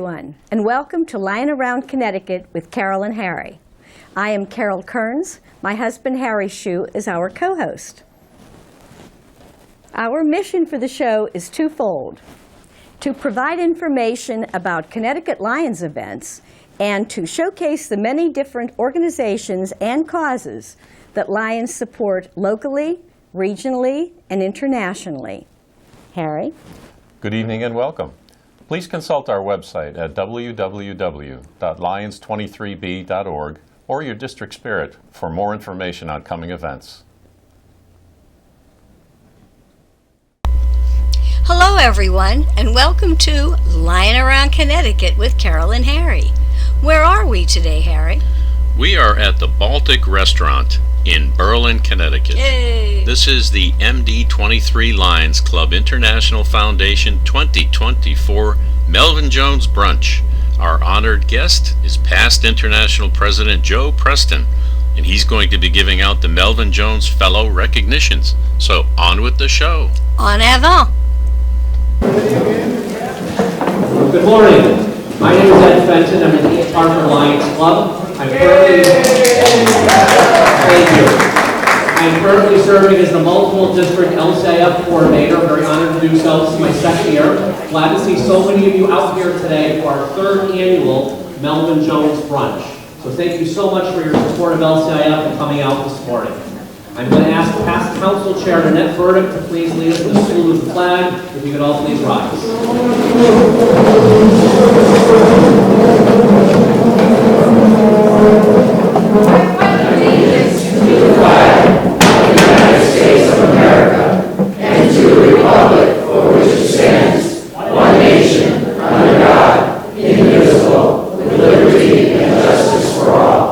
everyone, and welcome to Lion Around Connecticut with Carol and Harry. I am Carol Kearns. My husband, Harry Shue, is our co-host. Our mission for the show is twofold: to provide information about Connecticut Lions events and to showcase the many different organizations and causes that Lions support locally, regionally, and internationally. Harry? Good evening and welcome. Please consult our website at www.lions23b.org or your district spirit for more information on coming events. Hello everyone, and welcome to Lion Around Connecticut with Carol and Harry. Where are we today, Harry? We are at the Baltic Restaurant in Berlin, Connecticut. Yay! This is the MD23 Lions Club International Foundation 2024 Melvin Jones Brunch. Our honored guest is past International President Joe Preston, and he's going to be giving out the Melvin Jones Fellow recognitions. So on with the show. En avant! Good morning. My name is Ed Fenton. I'm in the Hartford Lions Club. I'm currently serving as the multiple district LCIF coordinator. Very honored to do so. This is my second year. Glad to see so many of you out here today for our third annual Melvin Jones Brunch. So thank you so much for your support of LCIF and coming out this morning. I'm going to ask past council chair Annette Burdick to please lead us in the salute of the flag. If you could all please rise. Allegiance to the flag of the United States of America and to the republic for which it stands, one nation, under God, indivisible, with liberty and justice for all.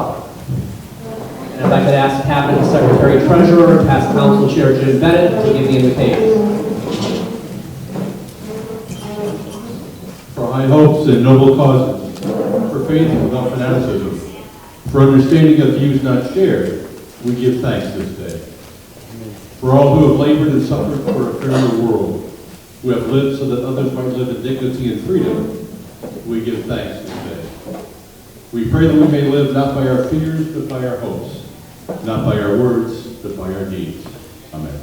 And if I could ask Cabinet Secretary Treasurer, past Council Chair Jim Bennett to give the invitation. For high hopes and noble causes, for faith without fanaticism, for understanding of views not shared, we give thanks this day. For all who have labored and suffered for a fairer world, who have lived so that others might live in dignity and freedom, we give thanks this day. We pray that we may live not by our fears, but by our hopes, not by our words, but by our deeds. Amen.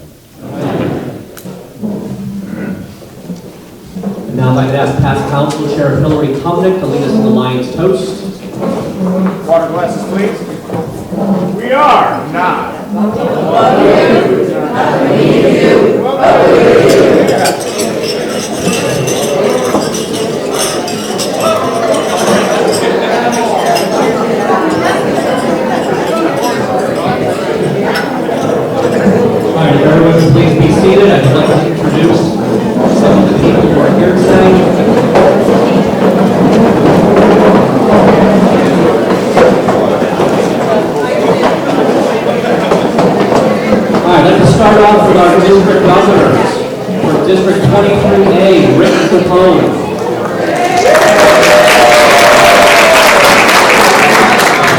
And now I'd like to ask past Council Chair Hillary Kovnick to lead us in the Lions Toast. Water glasses, please. We are not. All right, if everyone would please be seated, I'd like to introduce some of the people who are here today. I'd like to start off with our district governors. For District 23A, Rick Capone.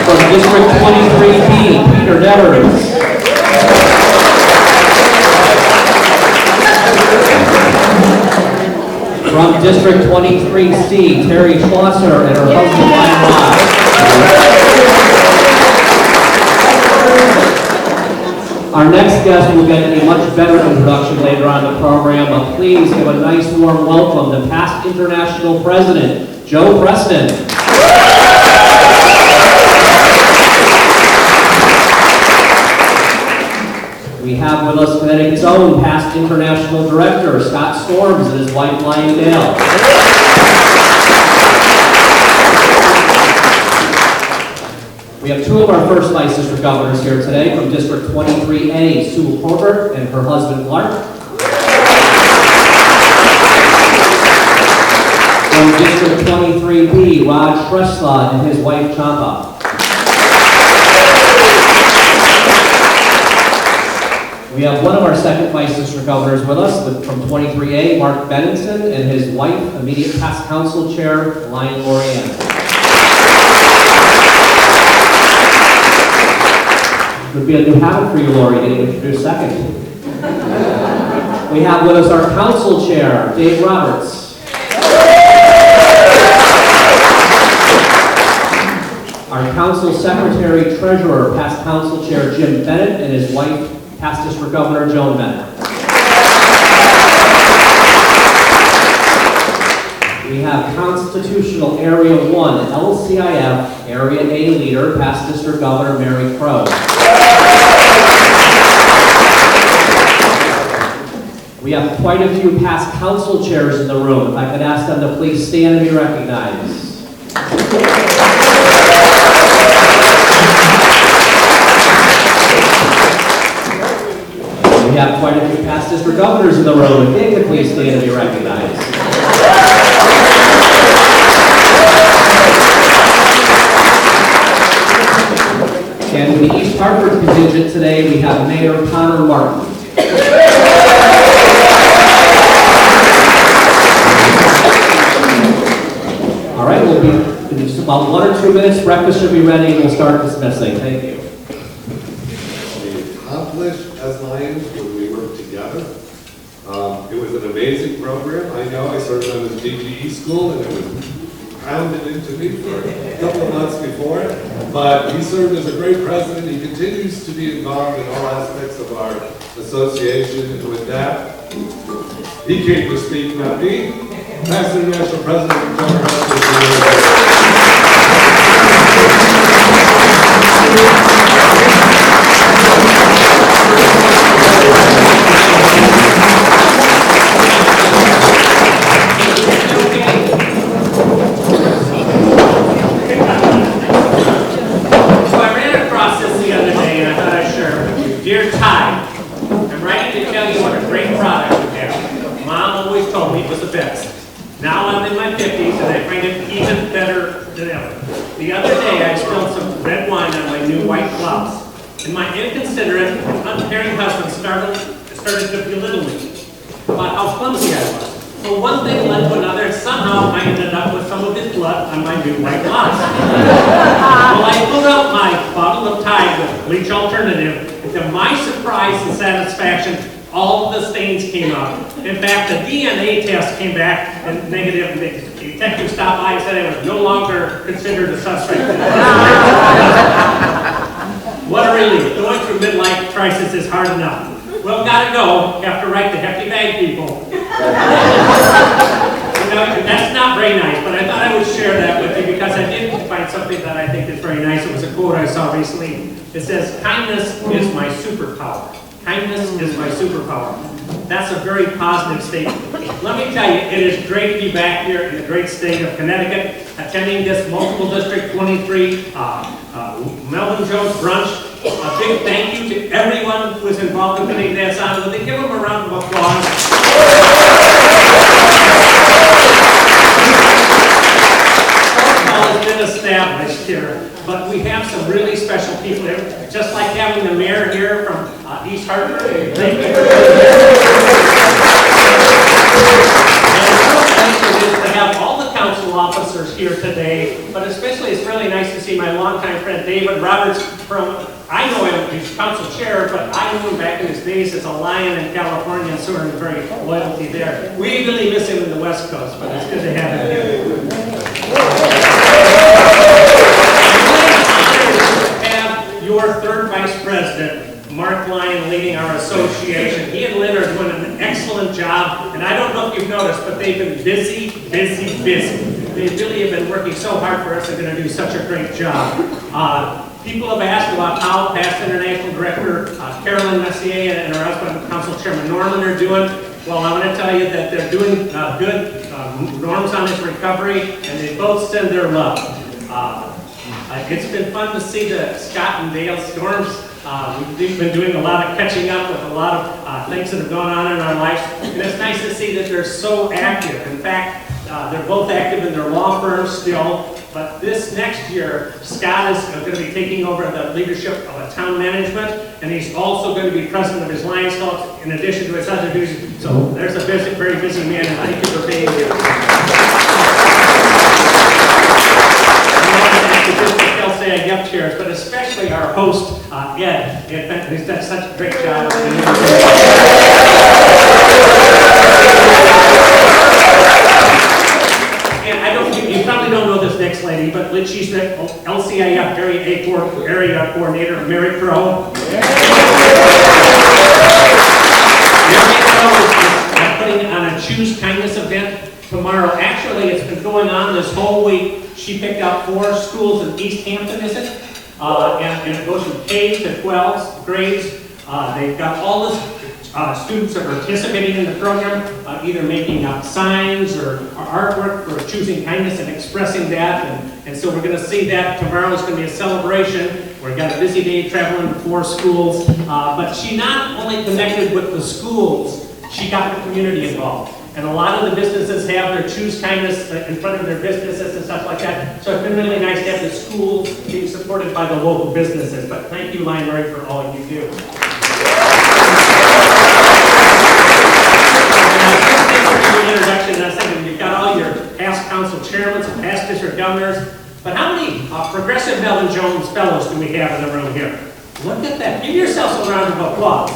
From District 23B, Peter Nevers. From District 23C, Terry Schlosser and her husband, Ryan Ross. Our next guest will get a much better introduction later on in the program, but please give a nice warm welcome to past International President Joe Preston. We have with us Connecticut's own past International Director Scott Storms and his wife Lion Dale. We have two of our first Vice District Governors here today. From District 23A, Sue Corbett and her husband, Clark. From District 23B, Rod Shrestha and his wife, Champa. We have one of our second Vice District Governors with us, from 23A, Mark Benenson and his wife, immediate past Council Chair, Lion Lorianne. It would be a new habit for you, Lori, getting introduced second. We have with us our Council Chair, Dave Roberts. Our council secretary treasurer, past council chair Jim Bennett, and his wife, past district governor Joan Bennett. We have Constitutional Area 1, LCIF, Area A leader, past district governor Mary Crow. We have quite a few past council chairs in the room. If I could ask them to please stand and be recognized. We have quite a few past district governors in the room. If they could please stand and be recognized. And in the East Hartford contingent today, we have Mayor Connor Martin. All right, we'll be in just about 1 or 2 minutes. Breakfast should be ready, and we'll start dismissing. Thank you. We accomplished as Lions when we worked together. It was an amazing program. I know I served on the DGE school, and it was pounded into me for a couple of months before it. But he served as a great president. He continues to be involved in all aspects of our association. And with that, he came to speak, not me. Past International President John Dear Ty, I'm writing to tell you what a great product you have. Mom always told me it was the best. Now I'm in my 50s and I find it even better than ever. The other day I spilled some red wine on my new white blouse, and my inconsiderate, uncaring husband started to belittle me about how clumsy I was. So one thing led to another, and somehow I ended up with some of his blood on my new white blouse. Well, I pulled out my bottle of Tide with bleach alternative, and to my surprise and satisfaction, all of the stains came out. In fact, the DNA test came back and negative. The detective stopped by and said I was no longer considered a suspect. What a relief. Going through midlife crisis is hard enough. Well, gotta go. Have to write the hefty bag people. You know, that's not very nice, but I thought I would share that with you because I did find something that I think is very nice. It was a quote I saw recently. It says, "Kindness is my superpower." Kindness is my superpower. That's a very positive statement. Let me tell you, it is great to be back here in the great state of Connecticut, attending this multiple district 23 Melvin Jones brunch. A big thank you to everyone who was involved in putting this on. Will they give them a round of applause? Protocol has been established here, but we have some really special people here, just like having the mayor here from East Hartford. Thank you. And to have all the council officers here today, but especially it's really nice to see my longtime friend David Roberts from, I know him, he's council chair, but I knew him back in his days as a Lion in California and sort of very loyalty there. We really miss him in the West Coast, but it's good to have him here. Your third vice president, Mark Lyon, leading our association. He and Lynn are doing an excellent job, and I don't know if you've noticed, but they've been busy. They really have been working so hard for us. They're going to do such a great job. People have asked about how past International Director Carolyn Messier and her husband, Council Chairman Norman, are doing. Well, I want to tell you that they're doing good. Norm's on his recovery, and they both send their love. It's been fun to see the Scott and Dale storms. We've been doing a lot of catching up with a lot of things that have gone on in our lives. And it's nice to see that they're so active. In fact, they're both active in their law firms still. But this next year, Scott is going to be taking over the leadership of a town management. And he's also going to be president of his Lions Club in addition to his other duties. So there's a busy, very busy man. And thank you for being here. Say gift chairs, but especially our host, Ed, who's done such a great job. And you probably don't know this next next lady, but she's the LCIF area coordinator, Mary Crow. Mary Crow is putting on a Choose Kindness event tomorrow. Actually, it's been going on this whole week. She picked out 4 schools in East Hampton, is it? And it goes from K to 12 grades. They've got all the students that are participating in the program, either making up signs or artwork for choosing kindness and expressing that. And so we're going to see that tomorrow. Is going to be a celebration. We've got a busy day traveling to 4 schools. But she not only connected with the schools, she got the community involved. And a lot of the businesses have their Choose Kindness in front of their businesses and stuff like that. So it's been really nice to have the schools being supported by the local businesses. But thank you, Lion Mary, for all you do. Introduction, and I was thinking you've got all your past council chairmen and past district governors. But how many progressive Melvin Jones fellows do we have in the room here? Look at that. Give yourselves a round of applause.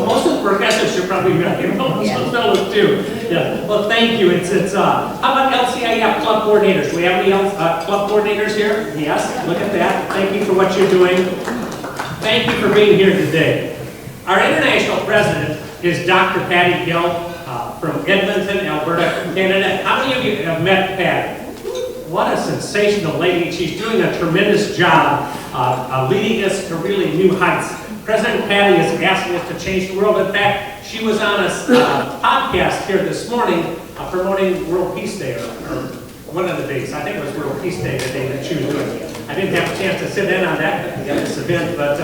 Most of the progressives should probably be most fellows too. Yeah. Well, thank you. How about LCIF club coordinators? Do we have any club coordinators here? Yes. Look at that. Thank you for what you're doing. Thank you for being here today. Our international president is Dr. Patty Gill from Edmonton, Alberta, Canada. How many of you have met Patty? What a sensational lady. She's doing a tremendous job leading us to really new heights. President Patty is asking us to change the world. In fact, she was on a podcast here this morning promoting World Peace Day, or one of the days. I think it was World Peace Day, the day that she was doing it. I didn't have a chance to sit in on this event, but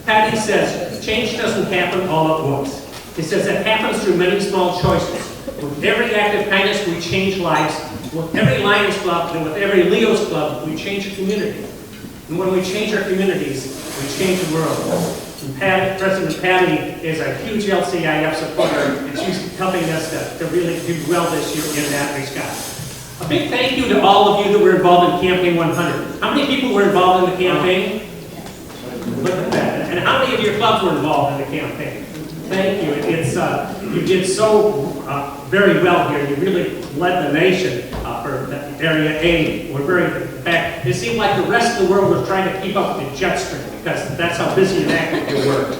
Patty says, change doesn't happen all at once. He says it happens through many small choices. With every act of kindness, we change lives. With every Lions Club and with every Leo's Club, we change a community. And when we change our communities, we change the world. And President Patty is a huge LCIF supporter, and she's helping us to really do well this year in that respect. A big thank you to all of you that were involved in Campaign 100. How many people were involved in the campaign? Look at that. And how many of your clubs were involved in the campaign? Thank you. You did so very well here. You really led the nation for Area A. In fact, it seemed like the rest of the world was trying to keep up with the jet stream because that's how busy and active you were.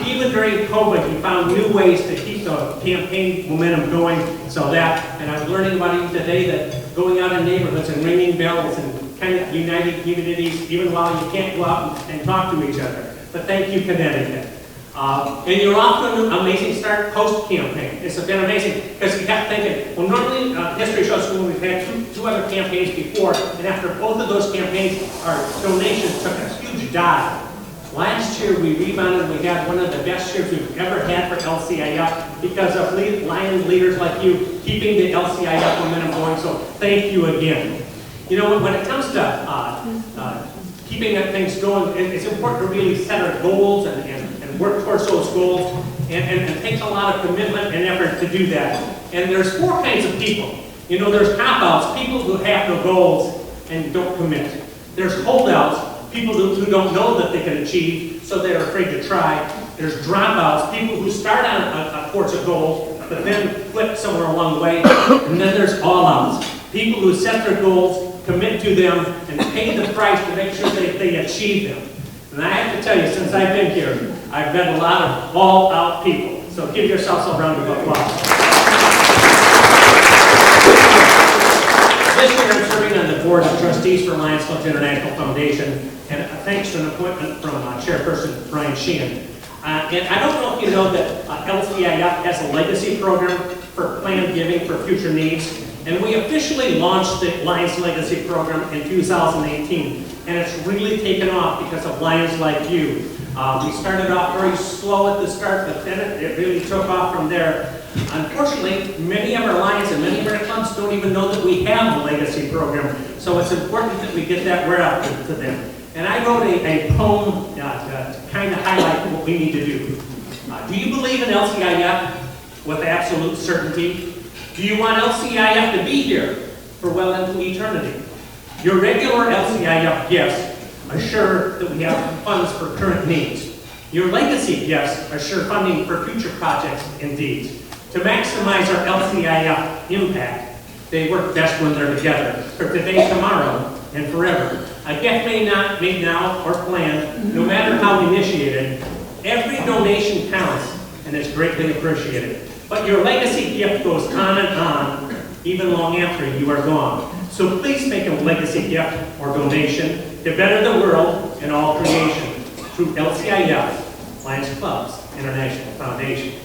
Even during COVID, you found new ways to keep the campaign momentum going. And I was learning about you today that going out in neighborhoods and ringing bells and kind of uniting communities, even while you can't go out and talk to each other. But thank you, Connecticut. And you're off to an amazing start post-campaign. It's been amazing because we kept thinking, well, normally history shows we've had two other campaigns before, and after both of those campaigns, our donations took a huge dive. Last year, we rebounded. We had one of the best years we've ever had for LCIF because of Lions leaders like you keeping the LCIF momentum going. So thank you again. You know, when it comes to keeping things going, it's important to really set our goals and work towards those goals. And it takes a lot of commitment and effort to do that. And there's 4 kinds of people. You know, there's cop-outs, people who have no goals and don't commit. There's holdouts, people who don't know that they can achieve, so they're afraid to try. There's dropouts, people who start on towards a goal, but then quit somewhere along the way. And then there's all-outs, people who set their goals, commit to them, and pay the price to make sure they achieve them. And I have to tell you, since I've been here, I've met a lot of all-out people. So give yourselves a round of applause. This year I'm serving on the board of trustees for Lions Club International Foundation, and thanks to an appointment from Chairperson Brian Sheehan. And I don't know if you know that LCIF has a legacy program for planned giving for future needs. And we officially launched the Lions Legacy Program in 2018. And it's really taken off because of Lions like you. We started off very slow at the start, but then it really took off from there. Unfortunately, many of our Lions and many of our clubs don't even know that we have a legacy program. So it's important that we get that word out to them. And I wrote a poem to kind of highlight what we need to do. Do you believe in LCIF with absolute certainty? Do you want LCIF to be here for well into eternity? Your regular LCIF gifts assure that we have funds for current needs. Your legacy gifts assure funding for future projects indeed. To maximize our LCIF impact, they work best when they're together, for today, tomorrow, and forever. A gift made now or planned, no matter how initiated, every donation counts and is greatly appreciated. But your legacy gift goes on and on, even long after you are gone. So please make a legacy gift or donation to better the world and all creation through LCIF, Lions Clubs International Foundation.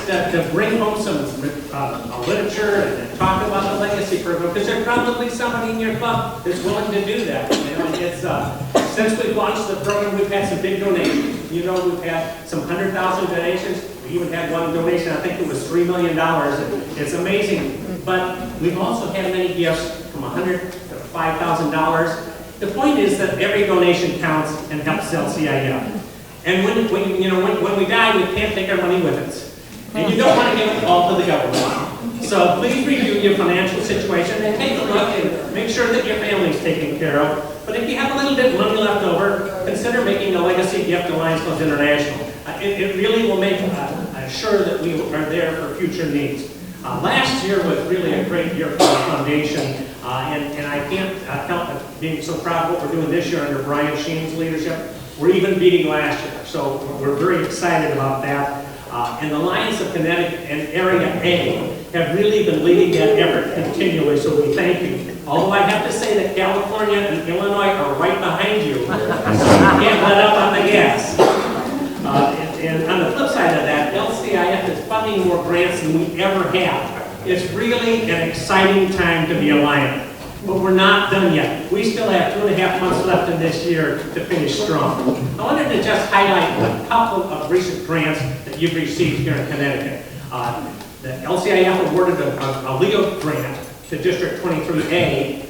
To bring home some literature and talk about the legacy program, because there's probably somebody in your club that's willing to do that. You know, it's since we've launched the program, we've had some big donations. You know, we've had some 100,000 donations. We even had one donation, I think it was $3 million. It's amazing. But we've also had many gifts from $100 to $5,000. The point is that every donation counts and helps LCIF. And when we die, we can't take our money with us. And you don't want to give it all to the government. So please review your financial situation and take a look and make sure that your family is taken care of. But if you have a little bit of money left over, consider making a legacy gift to Lions Clubs International. It really will make sure that we are there for future needs. Last year was really a great year for the foundation, and I can't help being so proud of what we're doing this year under Brian Sheen's leadership. We're even beating last year, so we're very excited about that. And the Lions of Connecticut and Area A have really been leading that effort continually, so we thank you. Although I have to say that California and Illinois are right behind you, so you can't let up on the gas. And on the flip side of that, LCIF is funding more grants than we ever have. It's really an exciting time to be a Lion. But we're not done yet. We still have 2.5 months left in this year to finish strong. I wanted to just highlight a couple of recent grants that you've received here in Connecticut. The LCIF awarded a LEO grant to District 23A.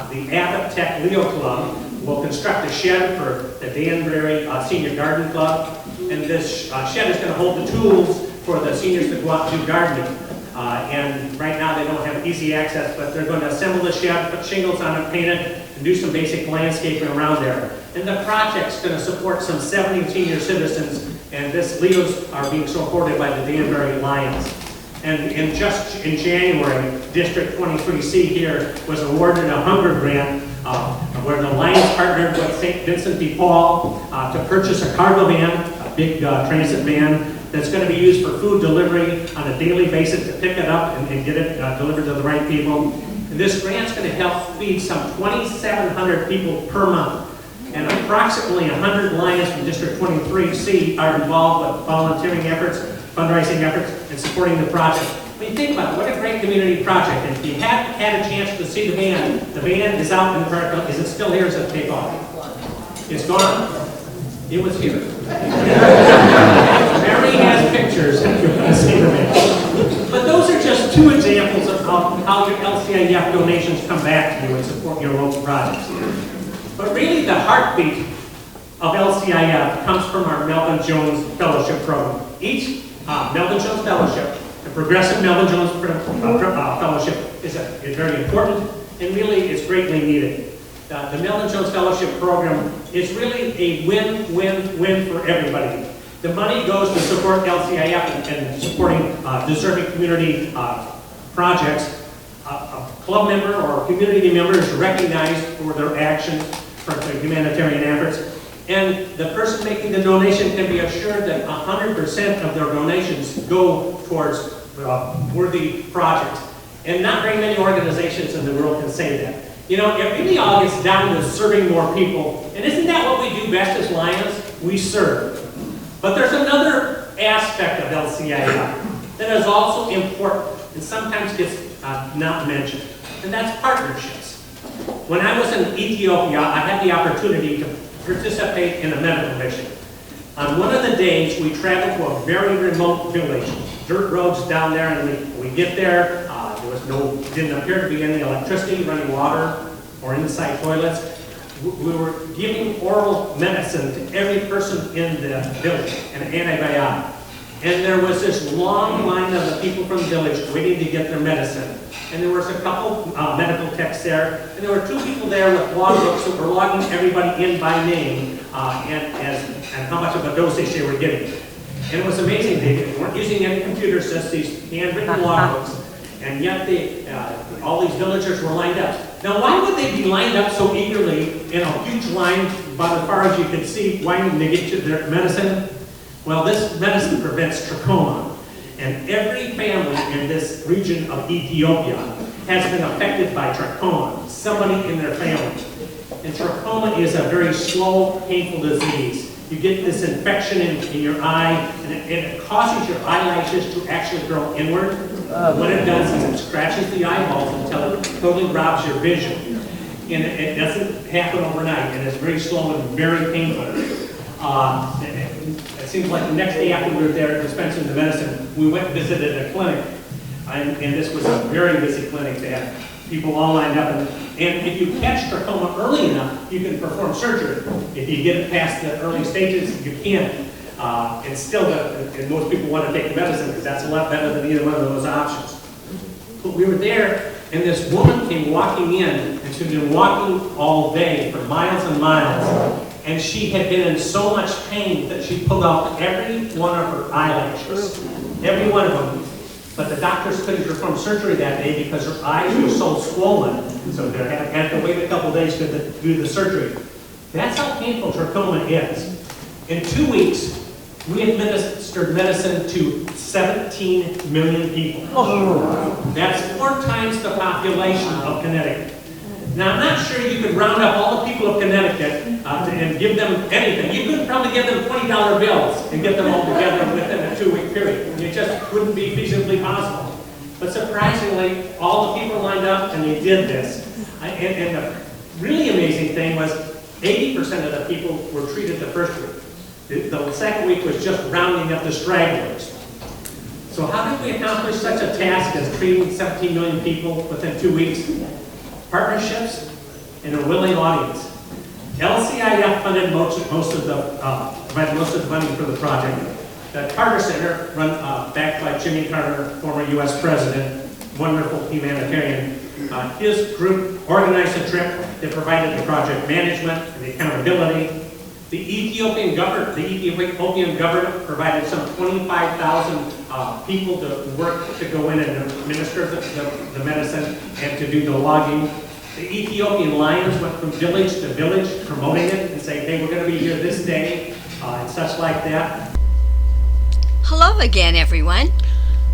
The Abbott Tech LEO Club will construct a shed for the Danbury Senior Garden Club. And this shed is going to hold the tools for the seniors to go out and do gardening. And right now they don't have easy access, but they're going to assemble the shed, put shingles on it, paint it, and do some basic landscaping around there. And the project's going to support some 70 senior citizens, and this LEOs are being supported by the Danbury Lions. And just in January, District 23C here was awarded a hunger grant where the Lions partnered with St. Vincent de Paul to purchase a cargo van, a big transit van, that's going to be used for food delivery on a daily basis to pick it up and get it delivered to the right people. And this grant's going to help feed some 2,700 people per month. And approximately 100 Lions from District 23C are involved with volunteering efforts, fundraising efforts, and supporting the project. I mean, think about it, what a great community project. And if you haven't had a chance to see the van is out in the park. Is it still here? Is it take off? It's gone? It was here. Mary has pictures if you want to see the van. But those are just two examples of how your LCIF donations come back to you and support your local projects. But really the heartbeat of LCIF comes from our Melvin Jones Fellowship Program. Each Melvin Jones Fellowship, the Progressive Melvin Jones Fellowship, is very important and really is greatly needed. The Melvin Jones Fellowship Program is really a win-win-win for everybody. The money goes to support LCIF and supporting deserving community projects. A club member or a community member is recognized for their actions for humanitarian efforts. And the person making the donation can be assured that 100% of their donations go towards worthy projects. And not very many organizations in the world can say that. You know, it really all gets down to serving more people. And isn't that what we do best as Lions? We serve. But there's another aspect of LCIF that is also important and sometimes gets not mentioned. And that's partnerships. When I was in Ethiopia, I had the opportunity to participate in a medical mission. On one of the days, we traveled to a very remote village. Dirt roads down there, and we get there. Didn't appear to be any electricity, running water, or inside toilets. We were giving oral medicine to every person in the village, an antibiotic. And there was this long line of the people from the village waiting to get their medicine. And there was a couple medical techs there, and there were 2 people there with logbooks that were logging everybody in by name and how much of a dosage they were getting. And it was amazing. They weren't using any computer systems, these handwritten logbooks, and yet all these villagers were lined up. Now, why would they be lined up so eagerly in a huge line about as far as you could see, waiting to get to their medicine? Well, this medicine prevents trachoma. And every family in this region of Ethiopia has been affected by trachoma, somebody in their family. And trachoma is a very slow, painful disease. You get this infection in your eye, and it causes your eyelashes to actually grow inward. What it does is it scratches the eyeballs until it totally robs your vision. And it doesn't happen overnight, and it's very slow and very painful. It seems like the next day after we were there dispensing the medicine, we went and visited a clinic. And this was a very busy clinic. They had people all lined up. And if you catch trachoma early enough, you can perform surgery. If you get it past the early stages, you can't. And still, and most people want to take the medicine because that's a lot better than either one of those options. But we were there, and this woman came walking in, and she'd been walking all day for miles and miles. And she had been in so much pain that she pulled out every one of her eyelashes, every one of them. But the doctors couldn't perform surgery that day because her eyes were so swollen. So they had to wait a couple days to do the surgery. That's how painful trachoma is. In 2 weeks, we administered medicine to 17 million people. That's 4 times the population of Connecticut. Now, I'm not sure you could round up all the people of Connecticut and give them anything. You could probably give them $20 bills and get them all together within a 2-week period. It just wouldn't be feasibly possible. But surprisingly, all the people lined up and they did this. And the really amazing thing was 80% of the people were treated the first week. The second week was just rounding up the stragglers. So how did we accomplish such a task as treating 17 million people within 2 weeks? Partnerships and a willing audience. LCIF funded most of the money for the project. The Carter Center, backed by Jimmy Carter, former U.S. president, wonderful humanitarian, his group organized a trip that provided the project management and the accountability. The Ethiopian government provided some 25,000 people to work to go in and administer the medicine and to do the logging. The Ethiopian Lions went from village to village promoting it and saying, hey, we're going to be here this day and such like that. Hello again, everyone.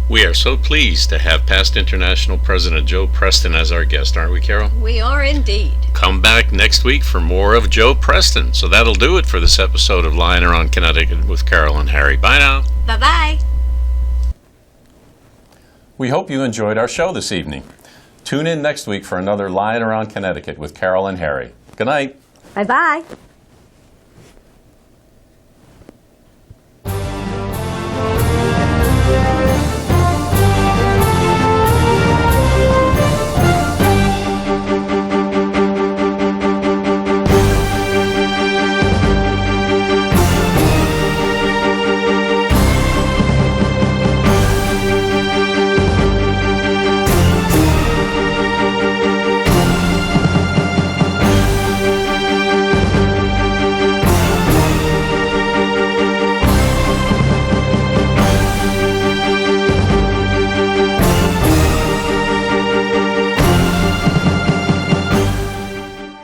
We are so pleased to have past International President Joe Preston as our guest, aren't we, Carol? We are indeed. Come back next week for more of Joe Preston. So that'll do it for this episode of Lying Around Connecticut with Carol and Harry. Bye now. Bye-bye. We hope you enjoyed our show this evening. Tune in next week for another Lying Around Connecticut with Carol and Harry. Good night. Bye-bye.